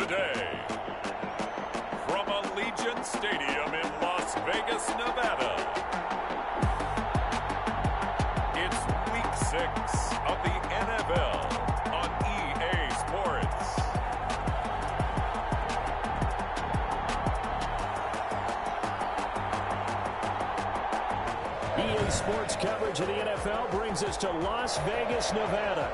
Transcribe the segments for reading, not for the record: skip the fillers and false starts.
today, from Allegiant Stadium in Las Vegas, Nevada, it's Week 6 of the NFL on EA Sports. EA Sports coverage of the NFL brings us to Las Vegas, Nevada.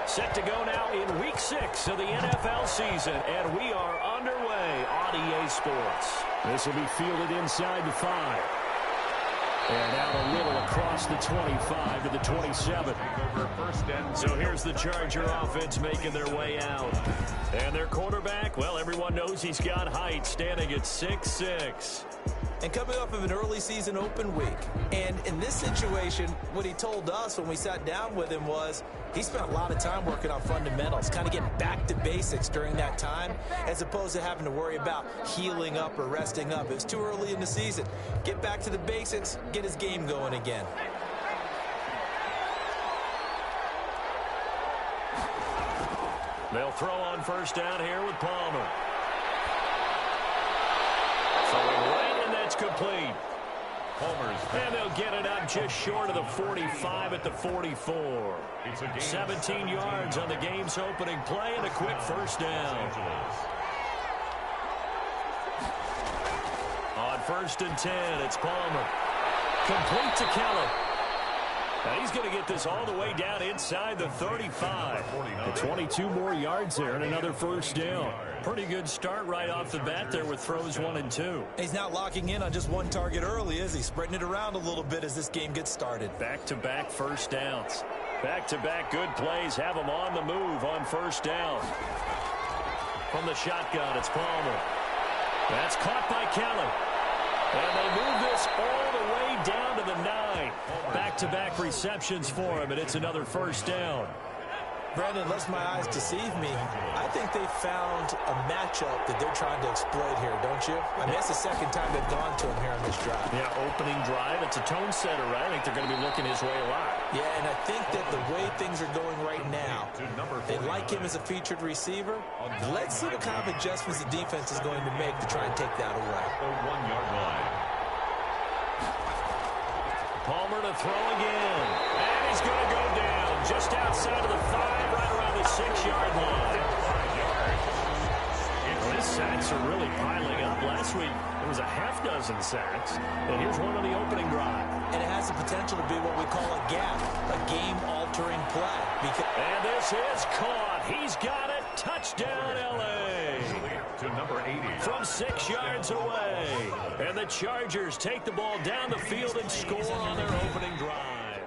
Set to go now in Week 6 of the NFL season, and we are underway on EA Sports. This will be fielded inside the 5. And out a little across the 25 to the 27. So here's the Charger offense making their way out. And their quarterback, well, everyone knows he's got height, standing at 6'6". And coming off of an early season open week. And in this situation, what he told us when we sat down with him was he spent a lot of time working on fundamentals, kind of getting back to basics during that time, as opposed to having to worry about healing up or resting up. It was too early in the season. Get back to the basics, get his game going again. They'll throw on first down here with Palmer. Throwing right, and that's complete. And they'll get it up just short of the 45 at the 44. 17 yards on the game's opening play and a quick first down. On 1st and 10, it's Palmer. Complete to Kelly. Now he's going to get this all the way down inside the 35. 22 more yards there and another first down. Pretty good start right off the bat there with throws 1 and 2. He's not locking in on just one target early, is he? Spreading it around a little bit as this game gets started. Back-to-back first downs. Back-to-back good plays have him on the move on first down. From the shotgun, it's Palmer. That's caught by Kelly. And they move this all the way down to the 9. Back-to-back receptions for him, and it's another first down. Brandon, unless my eyes deceive me, I think they found a matchup that they're trying to exploit here, don't you? I mean, that's the second time they've gone to him here on this drive. Yeah, opening drive. It's a tone setter, right? I think they're going to be looking his way a lot. Yeah, and I think that the way things are going right now, they like him as a featured receiver. Let's see what kind of adjustments the defense is going to make to try and take that away. The 1-yard line. Palmer to throw again. And he's going to go down just outside of the 5, right around the 6-yard line. These sacks are really piling up. Last week, there was a half-dozen sacks. And here's one on the opening drive. And it has the potential to be what we call a gap, a game-altering play. And this is caught. He's got it. Touchdown, L.A. To number 80. From 6 yards away. And the Chargers take the ball down the field and score on their opening drive.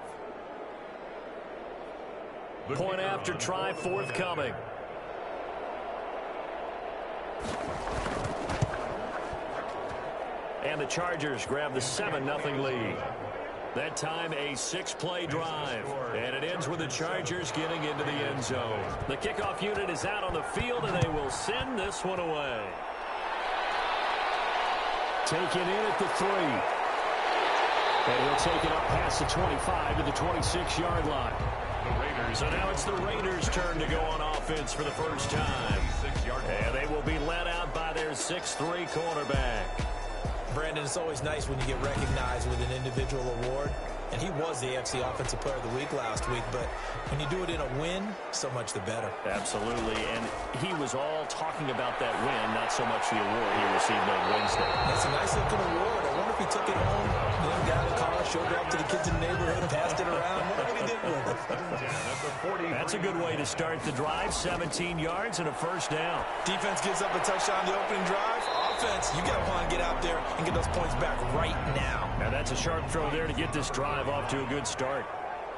Point after try forthcoming. And the Chargers grab the 7-0 lead. That time a 6-play drive. And it ends with the Chargers getting into the end zone. The kickoff unit is out on the field, and they will send this one away. Taken in at the 3. And he'll take it up past the 25 to the 26-yard line. So now it's the Raiders' turn to go on offense for the first time. And they will be led out by their 6'3" quarterback. Brandon, it's always nice when you get recognized with an individual award. And he was the AFC Offensive Player of the Week last week. But when you do it in a win, so much the better. Absolutely. And he was all talking about that win, not so much the award he received on Wednesday. That's a nice-looking award. I wonder if he took it home, got in the car, showed it up to the kids in the neighborhood, passed it around. What did he do with it? That's a good way to start the drive. 17 yards and a first down. Defense gives up a touchdown on the opening drive. Offense, you got to want to get out there and get those points back right now. And that's a sharp throw there to get this drive off to a good start.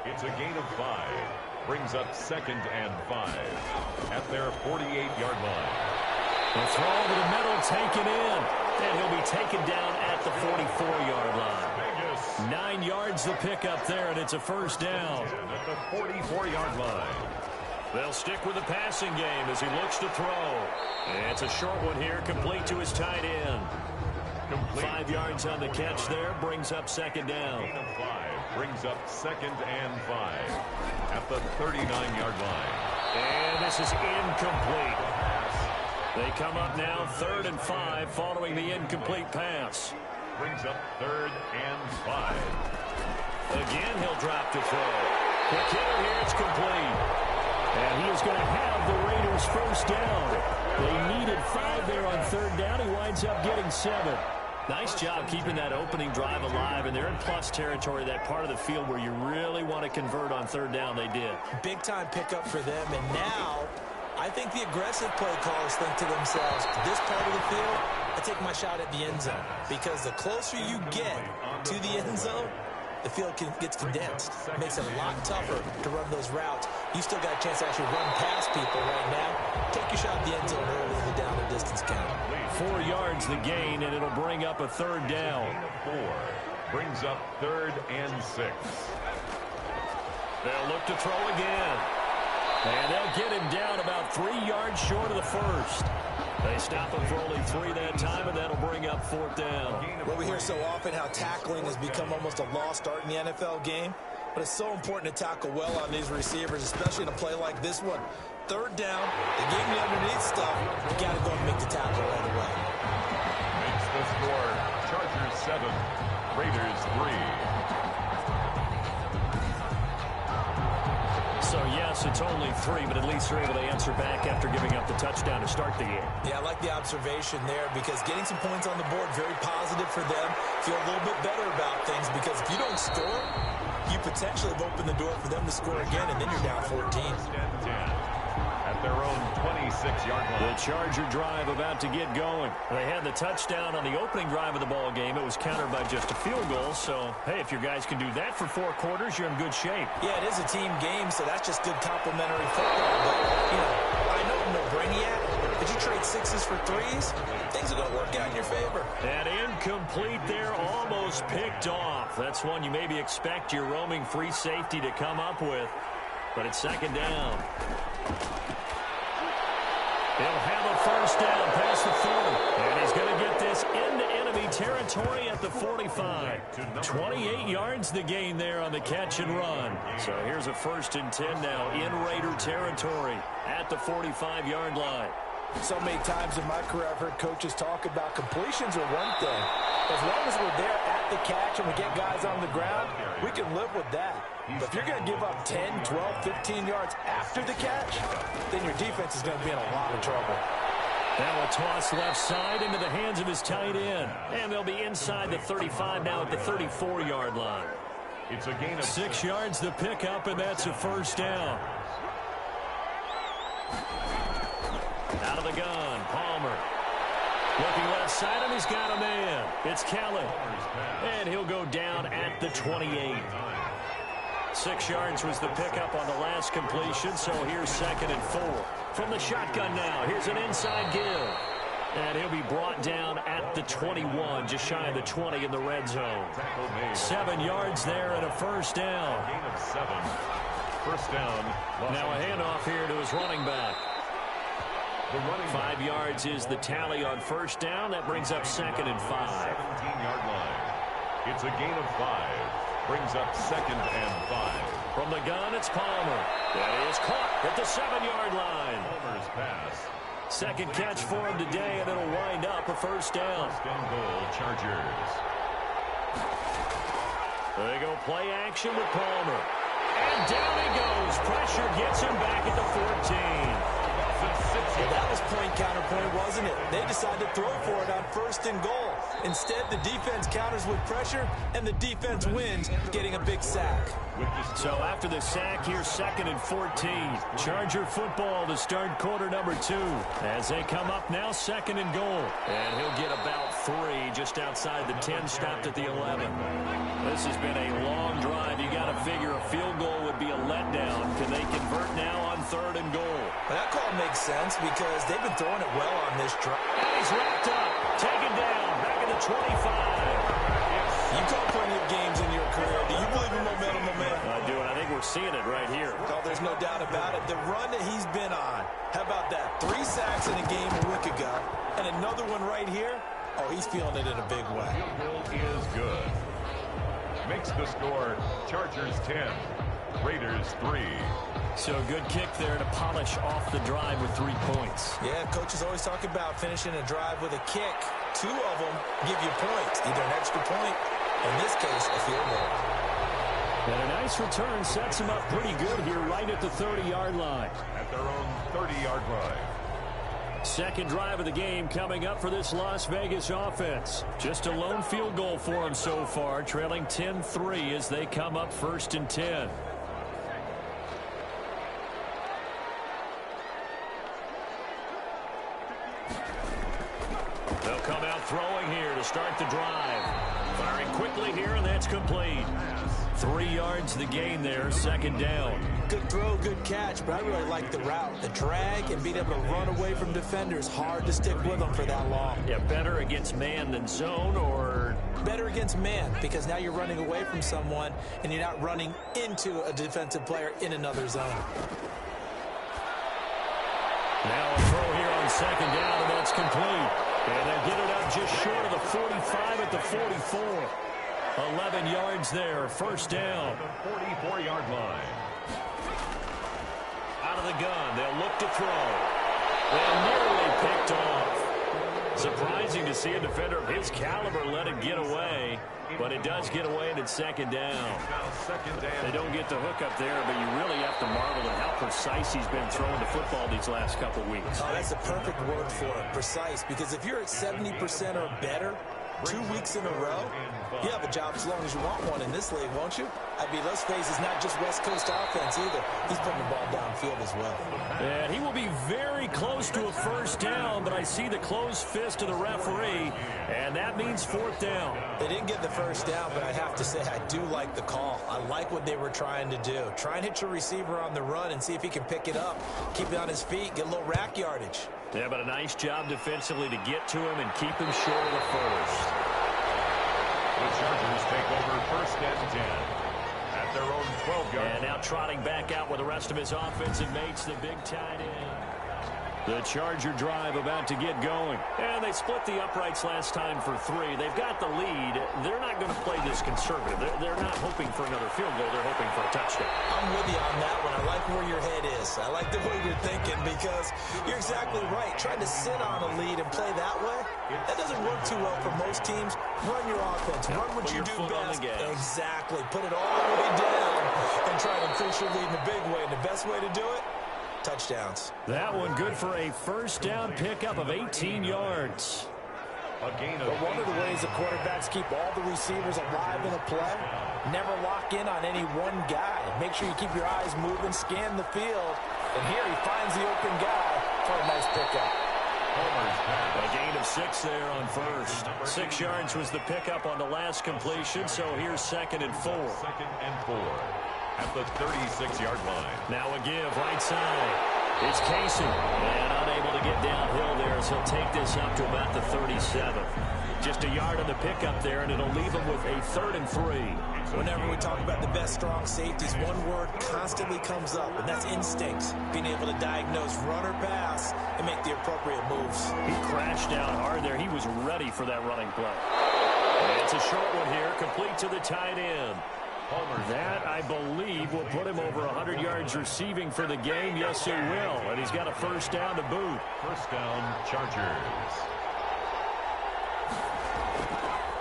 It's a gain of 5. Brings up 2nd and 5 at their 48-yard line. The throw over the middle, taken in. And he'll be taken down at the 44-yard line. 9 yards the pickup there, and it's a first down. At the 44-yard line. They'll stick with the passing game as he looks to throw. And it's a short one here, complete to his tight end. Complete. 5 yards on the catch there. Brings up second down. Gain of 5 brings up 2nd and 5 at the 39-yard line. And this is incomplete. They come up now 3rd and 5 following the incomplete pass. Brings up 3rd and 5. Again, he'll drop to throw. Quick hitter here, it's complete. And he is going to have the Raiders first down. They needed 5 there on 3rd down. He winds up getting 7. Nice job keeping that opening drive alive, and they're in plus territory, that part of the field where you really want to convert on 3rd down. They did. Big-time pickup for them, and now I think the aggressive play callers think to themselves, this part of the field, I take my shot at the end zone, because the closer you get to the end zone, the field gets condensed. It makes it a lot tougher to run those routes. You still got a chance to actually run past people right now. Take your shot at the end zone early in the down and distance count. 4 yards the gain, and it'll bring up a 3rd down. 4 brings up 3rd and 6. They'll look to throw again. And they'll get him down about 3 yards short of the first. They stop him for only 3 that time, and that'll bring up 4th down. Well, we hear so often how tackling has become almost a lost art in the NFL game. But it's so important to tackle well on these receivers, especially in a play like this one. 3rd down, they gave me underneath stuff. You got to go and make the tackle right away. Makes the score Chargers 7, Raiders 3. So, yes, it's only 3, but at least they're able to answer back after giving up the touchdown to start the game. Yeah, I like the observation there because getting some points on the board, very positive for them. Feel a little bit better about things because if you don't score, you potentially have opened the door for them to score again, and then you're down 14. At their own 26-yard line. The Charger drive about to get going. They had the touchdown on the opening drive of the ball game. It was countered by just a field goal. So, hey, if your guys can do that for 4 quarters, you're in good shape. Yeah, it is a team game, so that's just good complimentary football. But, you know, I know I'm no brainiac. Did you trade 6s for 3s? Things are going to work out in your favor. And incomplete there, almost picked off. That's one you maybe expect your roaming free safety to come up with. But it's 2nd down. He'll have a first down past the 40. And he's going to get this into enemy territory at the 45. 28 yards the gain there on the catch and run. So here's a 1st and 10 now in Raider territory at the 45-yard line. So many times in my career I've heard coaches talk about completions are one thing. As long as we're there at the catch and we get guys on the ground, we can live with that. But if you're going to give up 10, 12, 15 yards after the catch, then your defense is going to be in a lot of trouble. Now a toss left side into the hands of his tight end. And they'll be inside the 35 now at the 34-yard line. It's a gain of 6 yards the pickup, and that's a first down. Out of the gun, Palmer. Looking left side, and he's got a man. It's Kellen. And he'll go down at the 28. 6 yards was the pickup on the last completion, so here's 2nd and 4. From the shotgun now, here's an inside give. And he'll be brought down at the 21, just shy of the 20 in the red zone. 7 yards there and a first down. Gain of 7. First down. Now a handoff here to his running back. 5 yards is the tally on first down. That brings up 2nd and 5. 17-yard line. It's a gain of 5. Brings up 2nd and 5. From the gun, it's Palmer. That is caught at the 7-yard line. Palmer's pass. 2nd catch for him today, and it'll wind up a first down. First and goal, Chargers. They go play action with Palmer. And down he goes. Pressure gets him back at the 14. Well, that was point counterpoint, wasn't it? They decided to throw for it on 1st and goal. Instead, the defense counters with pressure, and the defense wins, getting a big sack. So after the sack, here's 2nd and 14. Charger football to start quarter number 2. As they come up now, 2nd and goal. And he'll get about 3 just outside the 10, stopped at the 11. This has been a long drive. You got to figure a field goal would be a letdown. Can they convert now on 3rd and goal? Well, that call makes sense because they've been throwing it well on this drive. And he's wrapped up, taken down, back at the 25. You call plenty of games in your career. Do you believe in momentum? I do, and I think we're seeing it right here. Oh, there's no doubt about it. The run that he's been on, how about that? 3 sacks in a game a week ago, and another one right here. Oh, he's feeling it in a big way. Field goal is good. Makes the score Chargers 10, Raiders 3. So a good kick there to polish off the drive with 3 points. Yeah, coaches always talk about finishing a drive with a kick. 2 of them give you points, either an extra point, in this case, a field goal. And a nice return sets them up pretty good here right at the 30-yard line. At their own 30-yard line. Second drive of the game coming up for this Las Vegas offense. Just a lone field goal for them so far, trailing 10-3 as they come up 1st and 10. They'll come out throwing here to start the drive. Firing quickly here, and that's complete. 3 yards the gain there, 2nd down. Good throw, good catch, but I really like the route. The drag and being able to run away from defenders. Hard to stick with them for that long. Yeah, better against man than zone, or? Better against man, because now you're running away from someone and you're not running into a defensive player in another zone. Now a throw here on 2nd down, and that's complete. And they get it up just short of the 45 at the 44. 11 yards there, 1st down. The 44-yard line. Out of the gun, they'll look to throw. And nearly picked off. Surprising to see a defender of his caliber let it get away. But it does get away, and it's 2nd down. They don't get the hook up there, but you really have to marvel at how precise he's been throwing the football these last couple weeks. Oh, that's a perfect word for it, precise. Because if you're at 70% or better 2 weeks in a row, you have a job as long as you want one in this league, won't you? I mean, let's face it, it's not just West Coast offense either. He's putting the ball downfield as well. And he will be very close to a 1st down, but I see the closed fist of the referee, and that means 4th down. They didn't get the 1st down, but I have to say I do like the call. I like what they were trying to do. Try and hit your receiver on the run and see if he can pick it up, keep it on his feet, get a little rack yardage. Yeah, but a nice job defensively to get to him and keep him short of the 1st. The Chargers take over 1st and 10 at their own 12-yard line. And now trotting back out with the rest of his offensive mates, the big tight end. The Charger drive about to get going. And they split the uprights last time for 3. They've got the lead. They're not going to play this conservative. They're not hoping for another field goal. They're hoping for a touchdown. I'm with you on that one. I like where your head is. I like the way you're thinking because you're exactly right. Trying to sit on a lead and play that way, that doesn't work too well for most teams. Run your offense. Run what you do best. Exactly. Put it all the way down and try to increase your lead in a big way. And the best way to do it, touchdowns. That one good for a 1st down pickup of 18 yards. A gain of but one of the ways the quarterbacks keep all the receivers alive in a play, never lock in on any one guy. Make sure you keep your eyes moving, scan the field. And here he finds the open guy for a nice pickup. A gain of 6 there on 1st. 6 yards was the pickup on the last completion, so here's 2nd and 4. 2nd and 4 at the 36-yard line. Now a give right side. It's Casey. And unable to get downhill there, so he'll take this up to about the 37. Just a yard on the pickup there, and it'll leave him with a 3rd and 3. Whenever we talk about the best strong safeties, one word constantly comes up, and that's instincts. Being able to diagnose run or pass and make the appropriate moves. He crashed down hard there. He was ready for that running play. And it's a short one here, complete to the tight end. That, I believe, will put him over 100 yards receiving for the game. Yes, it will. And he's got a 1st down to boot. 1st down, Chargers.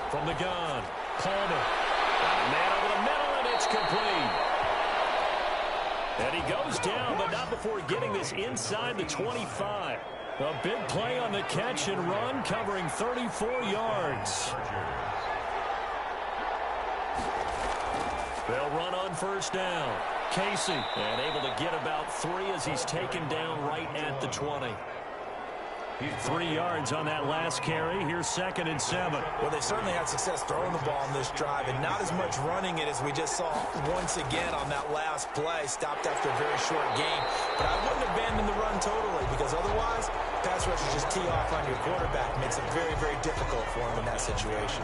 From the gun, Palmer. Man over the middle, and it's complete. And he goes down, but not before getting this inside the 25. A big play on the catch and run, covering 34 yards. They'll run on 1st down. Casey, and able to get about 3 as he's taken down right at the 20. 3 yards on that last carry. Here's 2nd and 7. Well, they certainly had success throwing the ball on this drive, and not as much running it as we just saw once again on that last play. Stopped after a very short game. But I wouldn't abandon the run totally, because otherwise, pass rushers just tee off on your quarterback. Makes it very, very difficult for him in that situation.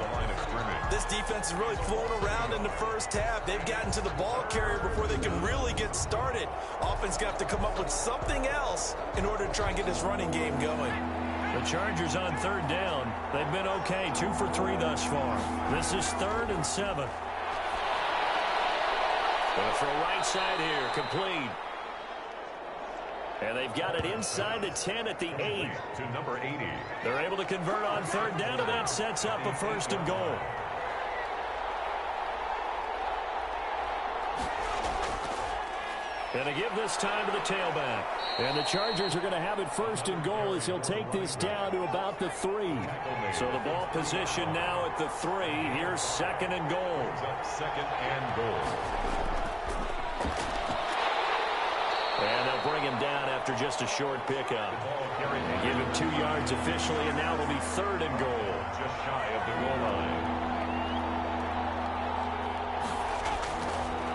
This defense is really flown around in the 1st half. They've gotten to the ball carrier before they can really get started. Offense got to come up with something else in order to try and get this running game going. The Chargers on third down. They've been okay, 2 for 3 thus far. This is 3rd and 7. Going to throw right side here, complete. And they've got it inside the 10 at the 8. To number 80. They're able to convert on third down, and that sets up a 1st and goal. And to give this time to the tailback. And the Chargers are going to have it 1st and goal as he'll take this down to about the 3. So the ball position now at the 3. Here's 2nd and goal. 2nd and goal. And they'll bring him down after just a short pickup. Give him 2 yards officially, and now it'll be 3rd and goal. Just shy of the goal line.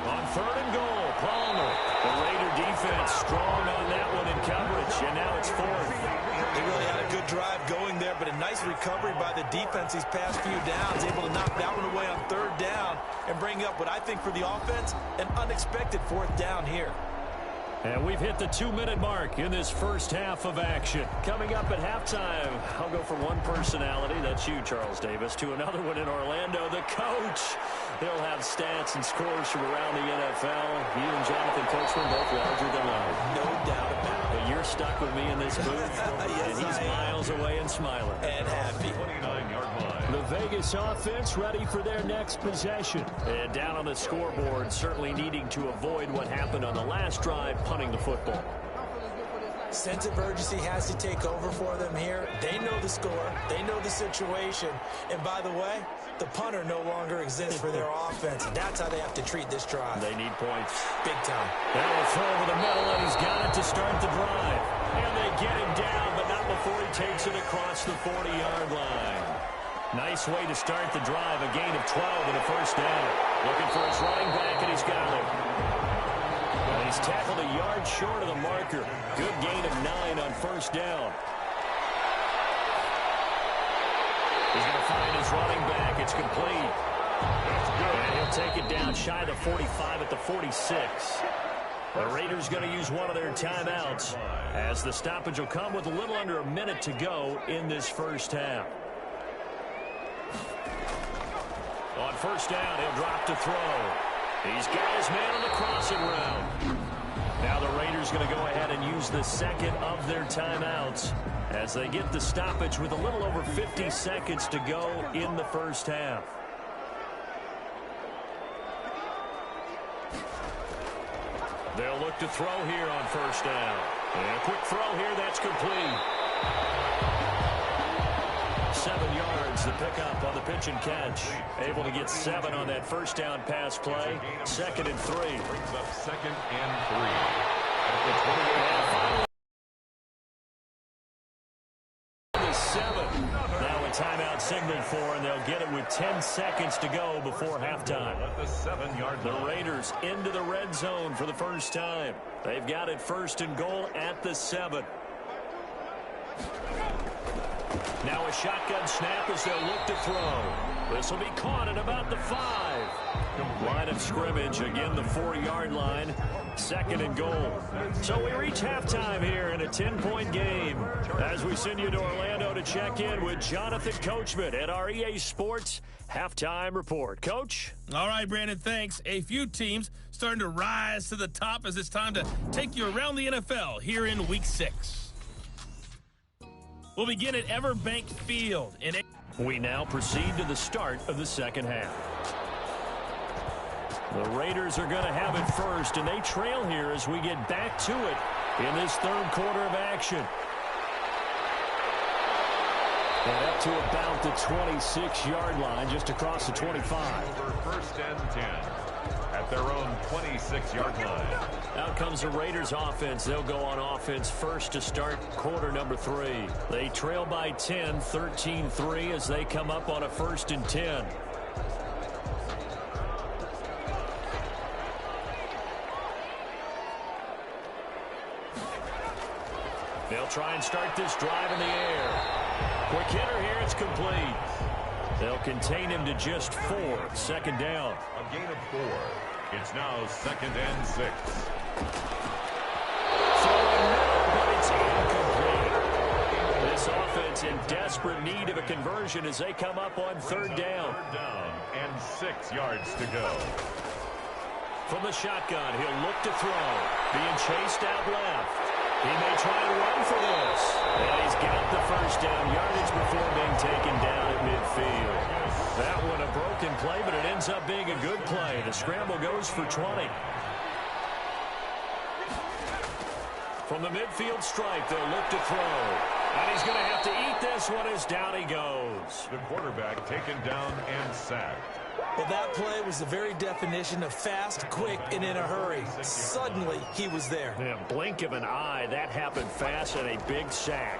On 3rd and goal, Palmer. The Raider defense strong on that one in coverage, and now it's 4th. They really had a good drive going there, but a nice recovery by the defense these past few downs, able to knock that one away on 3rd down and bring up what I think for the offense, an unexpected 4th down here. And we've hit the 2-minute mark in this first half of action. Coming up at halftime, I'll go from one personality, that's you, Charles Davis, to another one in Orlando, the coach. He'll have stats and scores from around the NFL. He and Jonathan Coachman both larger than life. No doubt about it. But you're stuck with me in this booth, yes, and he's miles away and smiling. And happy. 29-yard line. The Vegas offense ready for their next possession. And down on the scoreboard, certainly needing to avoid what happened on the last drive, punting the football. Sense of urgency has to take over for them here. They know the score. They know the situation. And by the way, the punter no longer exists for their offense. That's how they have to treat this drive. They need points. Big time. Now a throw over the middle, and he's got it to start the drive. And they get him down, but not before he takes it across the 40-yard line. Nice way to start the drive. A gain of 12 and a 1st down. Looking for his running back, and he's got it. And he's tackled a yard short of the marker. Good gain of 9 on 1st down. He's going to find his running back. It's complete. And he'll take it down shy of the 45 at the 46. The Raiders going to use one of their timeouts as the stoppage will come with a little under a minute to go in this first half. On 1st down, he'll drop to throw. He's got his man on the crossing route. Now the Raiders going to go ahead and use the 2nd of their timeouts as they get the stoppage with a little over 50 seconds to go in the first half. They'll look to throw here on 1st down. And a quick throw here, that's complete. 7 yards, the pickup on the pitch and catch. Able to get 7 on that 1st down pass play. 2nd and 3. Brings up 2nd and 3. At the 28. The 7. Now a timeout signaled for, and they'll get it with 10 seconds to go before halftime. At the 7-yard line. The Raiders into the red zone for the first time. They've got it 1st and goal at the 7. Now a shotgun snap as they'll look to throw. This will be caught at about the 5. Line of scrimmage, again the 4-yard line. 2nd and goal. So we reach halftime here in a 10-point game as we send you to Orlando to check in with Jonathan Coachman at our EA Sports Halftime Report. Coach? All right, Brandon, thanks. A few teams starting to rise to the top as it's time to take you around the NFL here in Week 6. We'll begin at Everbank Field. We now proceed to the start of the second half. The Raiders are going to have it first, and they trail here as we get back to it in this 3rd quarter of action. And up to about the 26-yard line, just across the 25. Over 1st and 10 at their own 26-yard line. Out comes the Raiders offense. They'll go on offense first to start quarter number 3. They trail by 10, 13-3 as they come up on a 1st and 10. They'll try and start this drive in the air. Quick hitter here, it's complete. They'll contain him to just 4. 2nd down. A gain of 4. It's now 2nd and 6. Throwing middle, but it's incomplete. This offense offense in desperate need of a conversion as they come up on third down. Third down and 6 yards to go. From the shotgun, he'll look to throw. Being chased out left. He may try to run for this. And he's got the first down yardage before being taken down at midfield. That one a broken play, but it ends up being a good play. The scramble goes for 20. From the midfield stripe, they'll look to throw. And he's going to have to eat this one as down he goes. The quarterback taken down and sacked. Well, that play was the very definition of fast, quick, and in a hurry. Suddenly, he was there. In a blink of an eye, that happened fast and a big sack.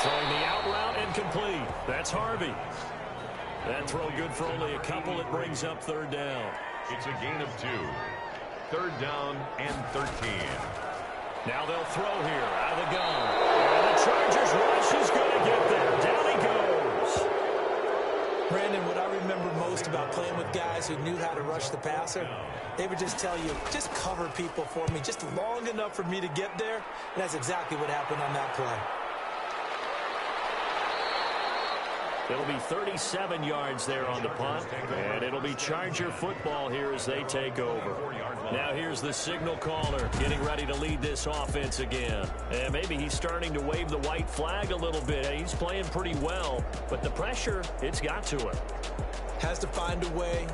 Throwing the out route incomplete. That's Harvey. That throw good for only a couple. It brings up third down. It's a gain of 2. Third down and 13. Now they'll throw here out of the gun. And the Chargers rush is going to get there. Down he goes. Brandon, what I remember most about playing with guys who knew how to rush the passer, they would just tell you, just cover people for me, just long enough for me to get there. And that's exactly what happened on that play. It'll be 37 yards there on the punt, and it'll be Charger football here as they take over. Now here's the signal caller getting ready to lead this offense again. And maybe he's starting to wave the white flag a little bit. He's playing pretty well, but the pressure, it's got to him. Has to find a way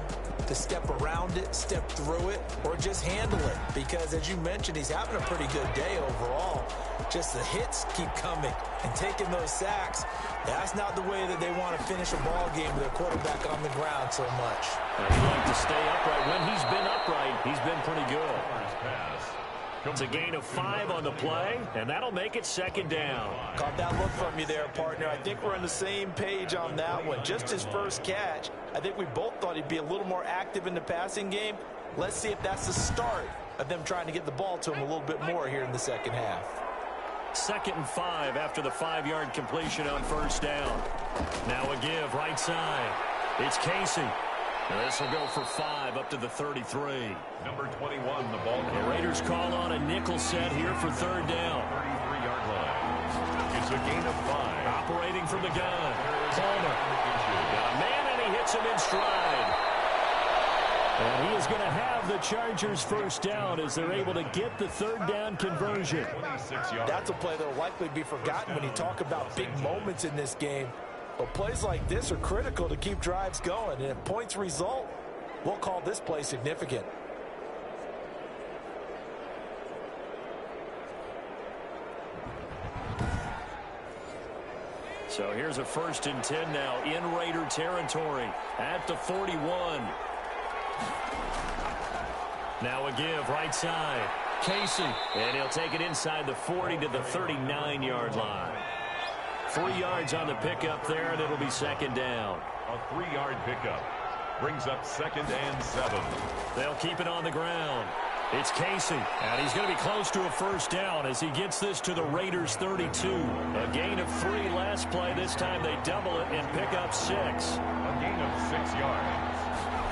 to step around it, step through it, or just handle it. Because as you mentioned, he's having a pretty good day overall. Just the hits keep coming and taking those sacks. That's not the way that they want to finish a ball game with their quarterback on the ground so much. He'd like to stay upright. When he's been upright, he's been pretty good. It's a gain of 5 on the play, and that'll make it second down. Caught that look from you there, partner. I think we're on the same page on that one. Just his first catch, I think we both thought he'd be a little more active in the passing game. Let's see if that's the start of them trying to get the ball to him a little bit more here in the second half. 2nd and 5 after the 5-yard completion on first down. Now a give right side. It's Casey. This will go for 5 up to the 33. Number 21, the ball carrier. The Raiders call on a nickel set here for third down. 33-yard line. It's a gain of 5. Operating from the gun. Palmer. Got a man, and he hits him in stride. And he is going to have the Chargers first down as they're able to get the third down conversion. That's a play that will likely be forgotten when you talk about big moments in this game. But plays like this are critical to keep drives going. And if points result, we'll call this play significant. So here's a 1st and 10 now in Raider territory at the 41. Now a give right side. Casey. And he'll take it inside the 40 to the 39-yard line. 3 yards on the pickup there, and it'll be second down. A 3-yard pickup brings up 2nd and 7. They'll keep it on the ground. It's Casey, and he's going to be close to a first down as he gets this to the Raiders 32. A gain of 3 last play. This time they double it and pick up 6. A gain of 6 yards.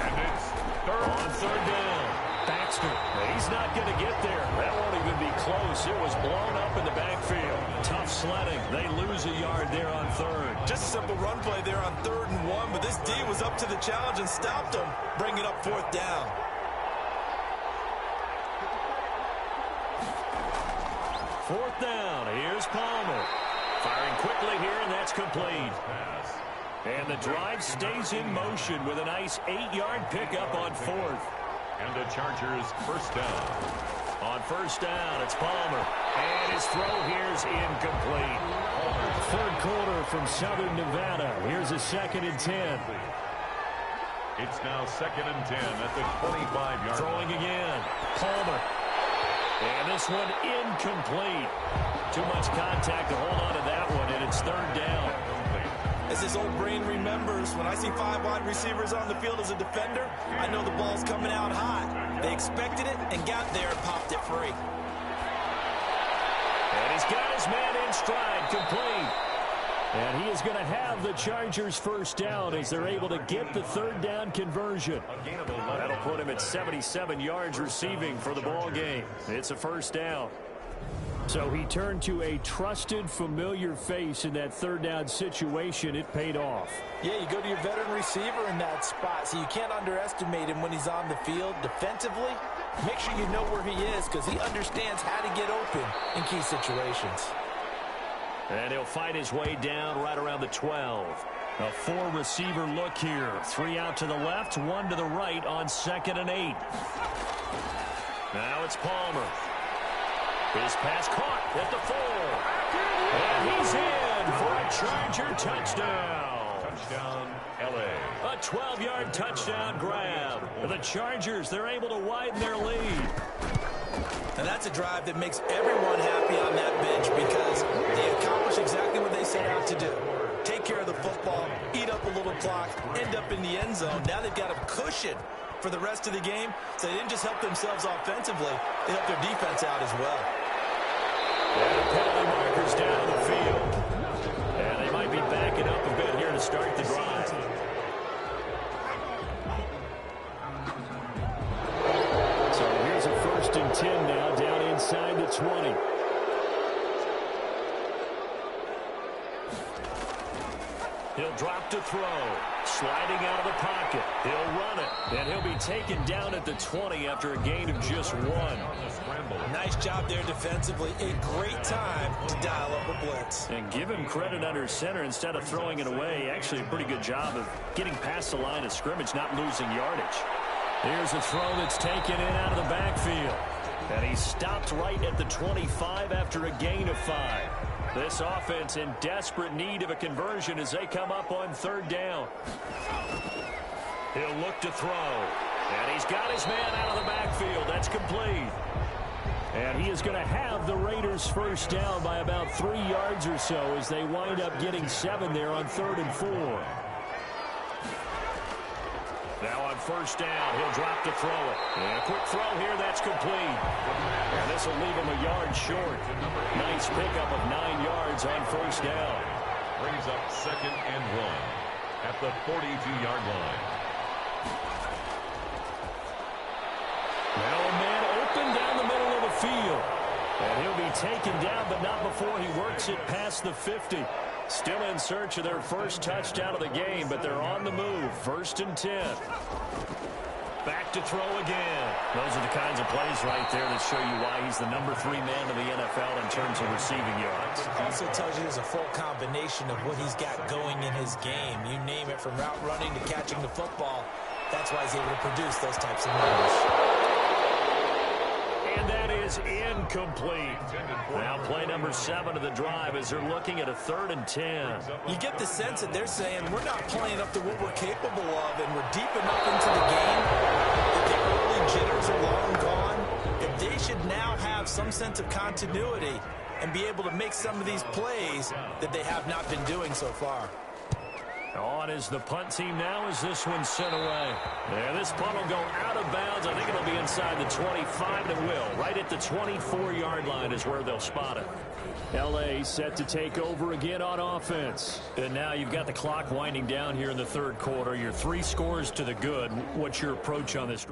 And it's on third down. Baxter, he's not going to get there. That won't even be close. It was blown up in the backfield. Tough sledding. They lose a yard there on third. Just a simple run play there on 3rd and 1, but this D was up to the challenge and stopped him, bringing up 4th down. Fourth down. Here's Palmer. Firing quickly here, and that's complete. And the drive stays in motion with a nice 8-yard pickup on 4th. And the Chargers first down. On first down, it's Palmer. And his throw here's incomplete. Third quarter from Southern Nevada. Here's a 2nd and 10. It's now 2nd and 10 at the 25-yard line. Throwing again. Palmer. And this one incomplete. Too much contact to hold on to that one, and it's third down. As this old brain remembers, when I see 5 wide receivers on the field as a defender, I know the ball's coming out hot. They expected it and got there and popped it free. And he's got his man in stride, complete. And he is going to have the Chargers first down as they're able to get the third down conversion. That'll put him at 77 yards receiving for the ball game. It's a first down. So he turned to a trusted, familiar face in that third down situation. It paid off. Yeah, you go to your veteran receiver in that spot, so you can't underestimate him when he's on the field. Defensively, make sure you know where he is because he understands how to get open in key situations. And he'll fight his way down right around the 12. A four-receiver look here. 3 out to the left, 1 to the right on 2nd and 8. Now it's Palmer. His pass caught at the 4. And he's in for a Charger touchdown. Touchdown, L.A. A 12-yard touchdown grab. The Chargers, they're able to widen their lead. And that's a drive that makes everyone happy on that bench because they accomplish exactly what they set out to do. Take care of the football, eat up a little clock, end up in the end zone. Now they've got a cushion for the rest of the game, so they didn't just help themselves offensively, they helped their defense out as well. And penalty markers down the field. And they might be backing up a bit here to start the drive. So here's a 1st and 10 now, down inside the 20. He'll drop to throw. Sliding out of the pocket. He'll run it. And he'll be taken down at the 20 after a gain of just 1. Nice job there defensively. A great time to dial up a blitz. And give him credit under center instead of throwing it away. Actually a pretty good job of getting past the line of scrimmage, not losing yardage. Here's a throw that's taken in out of the backfield. And he stopped right at the 25 after a gain of 5. This offense in desperate need of a conversion as they come up on 3rd down. He'll look to throw. And he's got his man out of the backfield. That's complete. And he is going to have the Raiders first down by about 3 yards or so as they wind up getting 7 there on 3rd and 4. Now on 1st down, he'll drop to throw it. And a quick throw here, that's complete. And this will leave him a yard short. Nice pickup of 9 yards on 1st down. Brings up 2nd and 1 at the 42-yard line. Now a man open down the middle of the field. And he'll be taken down, but not before he works it past the 50. Still in search of their first touchdown of the game, but they're on the move. 1st and 10. Back to throw again. Those are the kinds of plays right there that show you why he's the number 3 man in the NFL in terms of receiving yards. Also tells you there's a full combination of what he's got going in his game. You name it, from route running to catching the football. That's why he's able to produce those types of numbers. And that is incomplete. Now play number 7 of the drive as they're looking at a 3rd and 10. You get the sense that they're saying we're not playing up to what we're capable of, and we're deep enough into the game that the early jitters are long gone. If they should now have some sense of continuity and be able to make some of these plays that they have not been doing so far. On is the punt team now as this one's sent away. And this punt will go out of bounds. I think it'll be inside the 25, and it will. Right at the 24-yard line is where they'll spot it. L.A. set to take over again on offense. And now you've got the clock winding down here in the 3rd quarter. You're 3 scores to the good. What's your approach on this?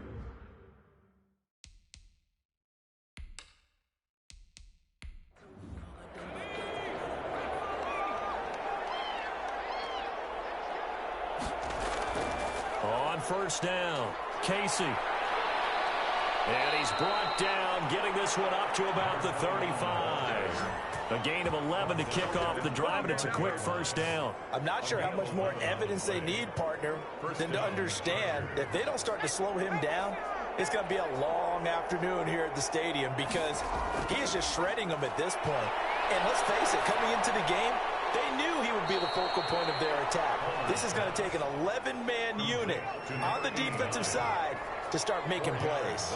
On 1st down, Casey. And he's brought down, getting this one up to about the 35. A gain of 11 to kick off the drive, and it's a quick 1st down. I'm not sure how much more evidence they need, partner, than to understand that if they don't start to slow him down, it's going to be a long afternoon here at the stadium because he is just shredding them at this point. And let's face it, coming into the game, they knew he would be the focal point of their attack. This is going to take an 11-man unit on the defensive side to start making plays.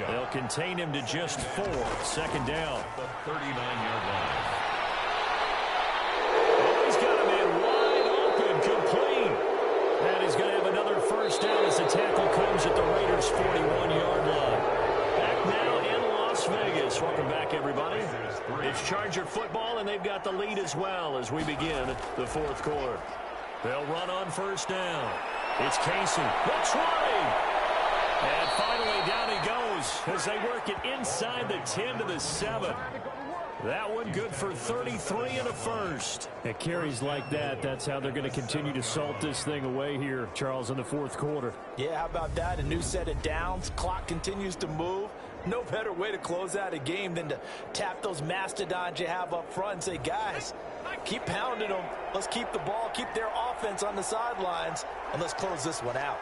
They'll contain him to just 4. 2nd down. The 39-yard line. Oh, he's got a man wide open, complete. And he's going to have another 1st down as the tackle comes at the Raiders' 41-yard line. Back now in Las Vegas. Welcome back, everybody. It's Charger football, and they've got the lead as well as we begin the 4th quarter. They'll run on 1st down. It's Casey. The 20. And finally, down he goes as they work it inside the 10 to the 7. That one good for 33 and a first. At carries like that, that's how they're going to continue to salt this thing away here, Charles, in the fourth quarter. Yeah, how about that? A new set of downs. Clock continues to move. No better way to close out a game than to tap those mastodons you have up front and say, guys, keep pounding them. Let's keep the ball, keep their offense on the sidelines, and let's close this one out.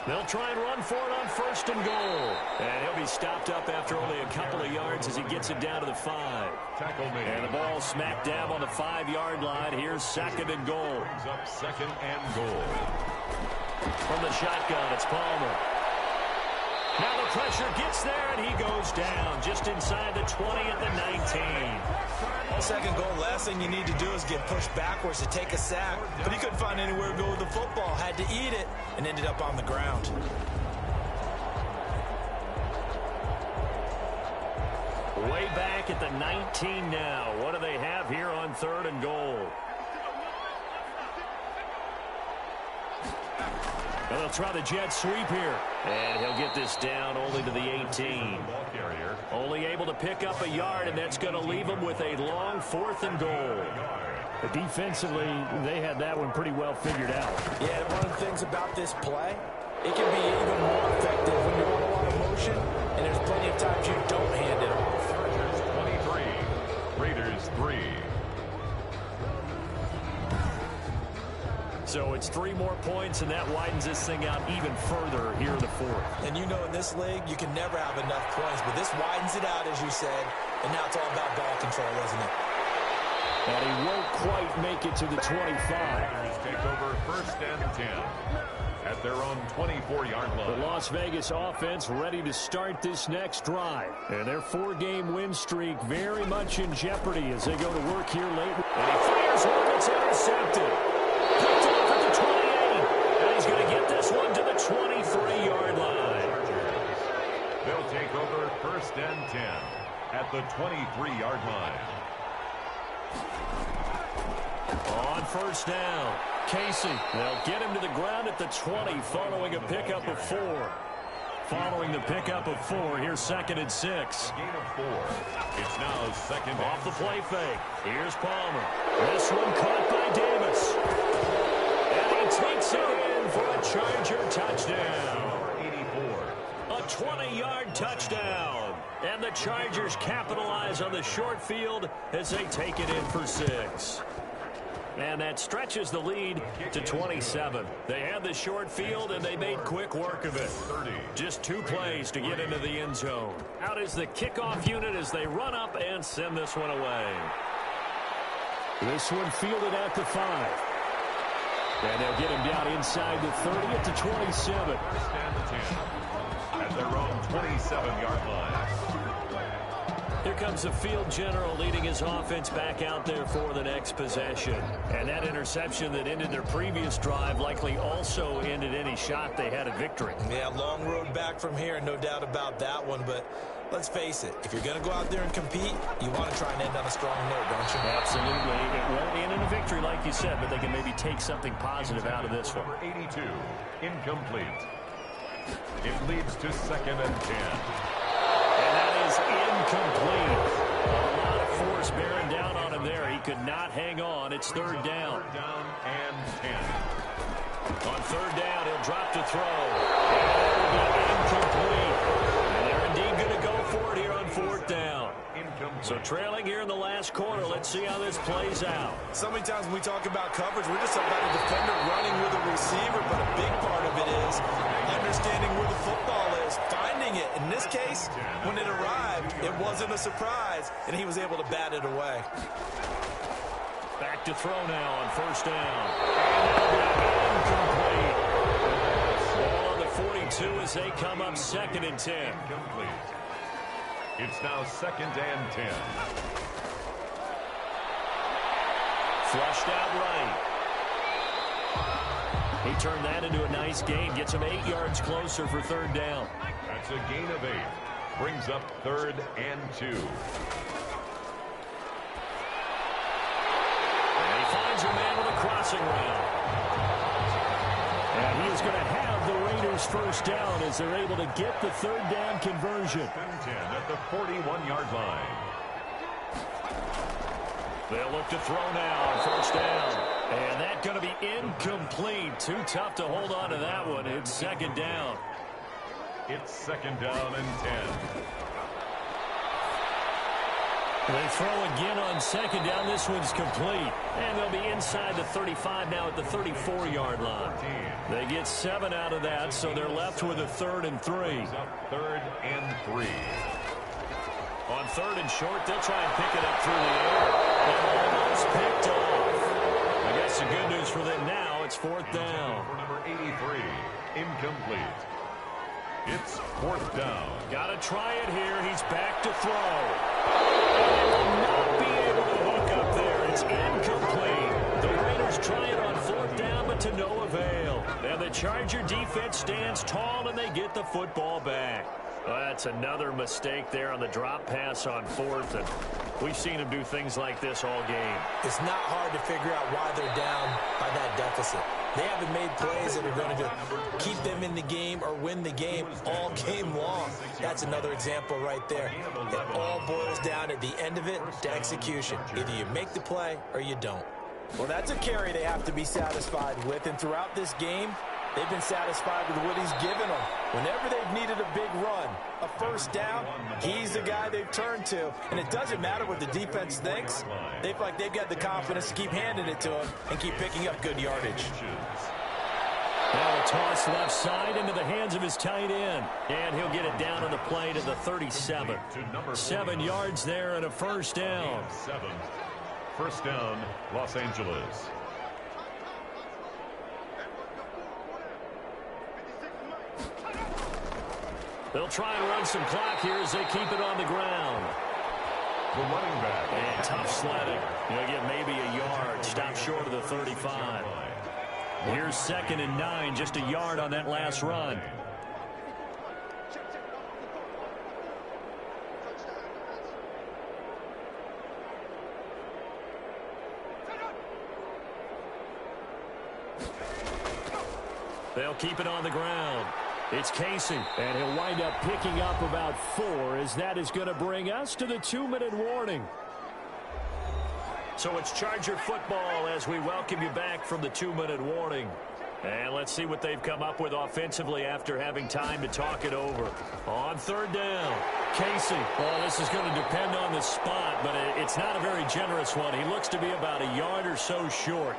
They'll try and run for it on first and goal. And he'll be stopped up after only a couple of yards as he gets it down to the 5. Tackle made. And the ball smack dab on the 5-yard line. Here's second and goal. Brings up second and goal. From the shotgun, it's Palmer. Now the pressure gets there, and he goes down just inside the 20 at the 19. On second goal, last thing you need to do is get pushed backwards to take a sack. But he couldn't find anywhere to go with the football. Had to eat it and ended up on the ground. Way back at the 19 now. What do they have here on third and goal? Well, they'll try the jet sweep here. And he'll get this down only to the 18. Only able to pick up a yard, and that's going to leave him with a long fourth and goal. But defensively, they had that one pretty well figured out. Yeah, one of the things about this play, it can be even more effective when you're on a lot of motion, and there's plenty of times you don't hand it off. Chargers 23, Raiders 3. So it's 3 more points, and that widens this thing out even further here in the fourth. And you know in this league, you can never have enough points, but this widens it out, as you said, and now it's all about ball control, isn't it? And he won't quite make it to the 25. Raiders take over first and 10 at their own 24-yard line. The Las Vegas offense ready to start this next drive. And their 4-game win streak very much in jeopardy as they go to work here late. And he fires one that's intercepted. Picked off at the 28. And he's going to get this one to the 23-yard line. They'll take over first and 10 at the 23-yard line. On first down, Casey. They'll get him to the ground at the 20 following a pickup of 4. Following the pickup of 4, here's second and 6. Gain of 4. It's now second Off the and play fake. Here's Palmer. This one caught by Davis. And he takes it in for a Charger touchdown. 84. A 20-yard touchdown. And the Chargers capitalize on the short field as they take it in for 6. And that stretches the lead to 27. They had the short field, and they made quick work of it. 30. Just 2 plays to get into the end zone. Out is the kickoff unit as they run up and send this one away. This one fielded at the 5. And they'll get him down inside the 30 at the 27. First and 10 at their own 27-yard line. Here comes the field general leading his offense back out there for the next possession. And that interception that ended their previous drive likely also ended any shot they had at victory. Yeah, long road back from here, no doubt about that one. But let's face it, if you're going to go out there and compete, you want to try and end on a strong note, don't you? Absolutely. It won't end in a victory like you said, but they can maybe take something positive out of this one. Number 82, incomplete. It leads to second and 10. And that is incomplete. A lot of force bearing down on him there. He could not hang on. It's third down. Third down and 10. On third down, he'll drop to throw. And it will be incomplete. And they're indeed going to go for it here on fourth down. So trailing here in the last quarter. Let's see how this plays out. So many times when we talk about coverage, we're just talking about a defender running with a receiver, but a big part of it is understanding where the football is, finding it. In this case, when it arrived, it wasn't a surprise, and he was able to bat it away. Back to throw now on first down. And incomplete. Ball on the 42 as they come up second and 10. Incomplete. It's now second and 10. Flushed out right. He turned that into a nice gain. Gets him 8 yards closer for third down. That's a gain of 8. Brings up third and 2. And he finds a man with a crossing route. And he is going to have the Raiders Raiders first down as they're able to get the third down conversion. 10 at the 41-yard line. They'll look to throw now on first down. And that's going to be incomplete. Too tough to hold on to that one. It's second down. It's second down and 10. They throw again on second down. This one's complete. And they'll be inside the 35 now at the 34-yard line. They get 7 out of that, so they're left with a 3rd and 3. Third and 3. On 3rd and short, they'll try and pick it up through the air. And almost picked off. I guess the good news for them now, it's 4th down. For number 83, incomplete. It's 4th down. Got to try it here. He's back to throw. And they will not be able to hook up there. It's incomplete. The Raiders try it on 4th down, but to no avail. And the Charger defense stands tall, and they get the football back. Well, that's another mistake there on the drop pass on 4th, and we've seen them do things like this all game. It's not hard to figure out why they're down by that deficit. They haven't made plays that are going to keep them in the game or win the game all game long. That's another example right there. It all boils down at the end of it to execution. Either you make the play or you don't. Well, that's a carry they have to be satisfied with, and throughout this game, they've been satisfied with what he's given them. Whenever they've needed a big run, a first down, he's the guy they've turned to. And it doesn't matter what the defense thinks. They feel like they've got the confidence to keep handing it to him and keep picking up good yardage. Now a toss left side into the hands of his tight end. And he'll get it down on the play to the 37. 7 yards there and a first down. 7. First down, Los Angeles. They'll try and run some clock here as they keep it on the ground. The running back. And tough sledding. He'll get maybe a yard. Stop short of the 35. Here's 2nd and 9. Just a yard on that last run. They'll keep it on the ground. It's Casey, and he'll wind up picking up about 4 as that is going to bring us to the 2-minute warning. So it's Charger football as we welcome you back from the 2-minute warning. And let's see what they've come up with offensively after having time to talk it over. On 3rd down, Casey. Well, this is going to depend on the spot, but it's not a very generous one. He looks to be about a yard or so short.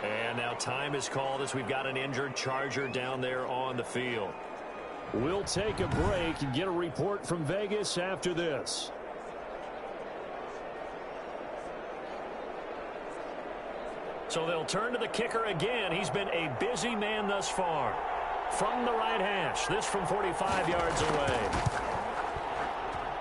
And now time is called as we've got an injured Charger down there on the field. We'll take a break and get a report from Vegas after this. So they'll turn to the kicker again. He's been a busy man thus far. From the right hash, this from 45 yards away.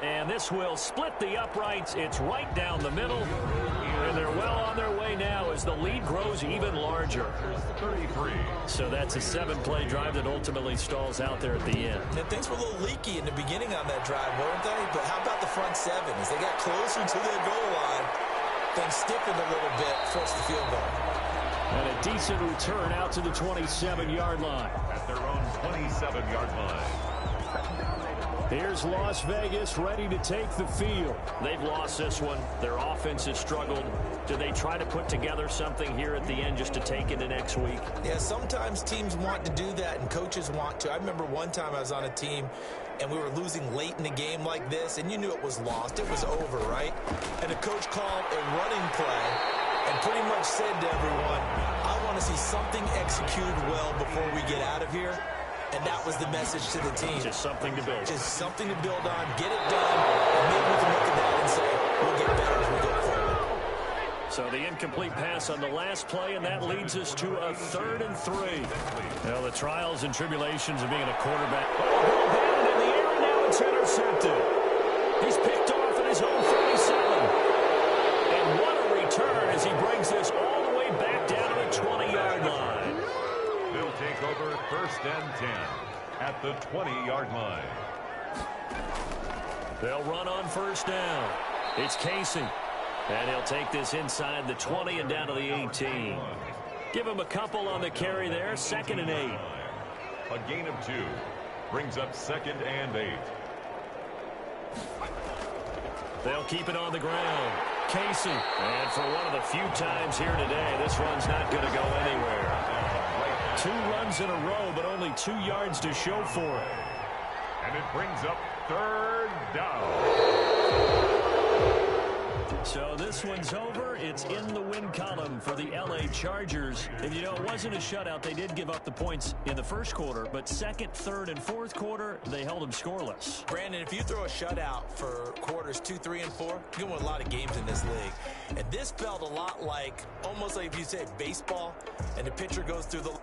And this will split the uprights. It's right down the middle. And they're well on their way now as the lead grows even larger. 33. So that's a 7-play drive that ultimately stalls out there at the end. And things were a little leaky in the beginning on that drive, weren't they? But how about the front 7? As they got closer to their goal line, things stiffened a little bit, forced the field goal. And a decent return out to the 27-yard line. At their own 27-yard line. Here's Las Vegas ready to take the field. They've lost this one. Their offense has struggled. Do they try to put together something here at the end just to take into next week? Yeah, sometimes teams want to do that and coaches want to. I remember one time I was on a team and we were losing late in a game like this, and you knew it was lost. It was over, right? And the coach called a running play and pretty much said to everyone, I want to see something executed well before we get out of here. And that was the message to the team. Just something to build. Just something to build on, get it done, and maybe we can look at that and say, we'll get better as we go forward. So the incomplete pass on the last play, and that leads us to a 3rd and 3. Well, the trials and tribulations of being a quarterback. Oh, batted in the air, and now it's intercepted. He's picked off at his own 37. And what a return as he brings this all the way back down to the 20-yard line. They'll take over 1st and 10 at the 20-yard line. They'll run on 1st down. It's Casey. And he'll take this inside the 20 and down to the 18. Give him a couple on the carry there. 2nd and 8. A gain of 2 brings up 2nd and 8. They'll keep it on the ground. Casey. And for one of the few times here today, this run's not going to go anywhere. 2 runs in a row, but only 2 yards to show for it. And it brings up 3rd down. So this one's over. It's in the win column for the L.A. Chargers. And, you know, it wasn't a shutout. They did give up the points in the first quarter, but second, third, and fourth quarter, they held them scoreless. Brandon, if you throw a shutout for quarters 2, 3, and 4, you're going to win a lot of games in this league. And this felt a lot like, almost like if you said baseball, and the pitcher goes through the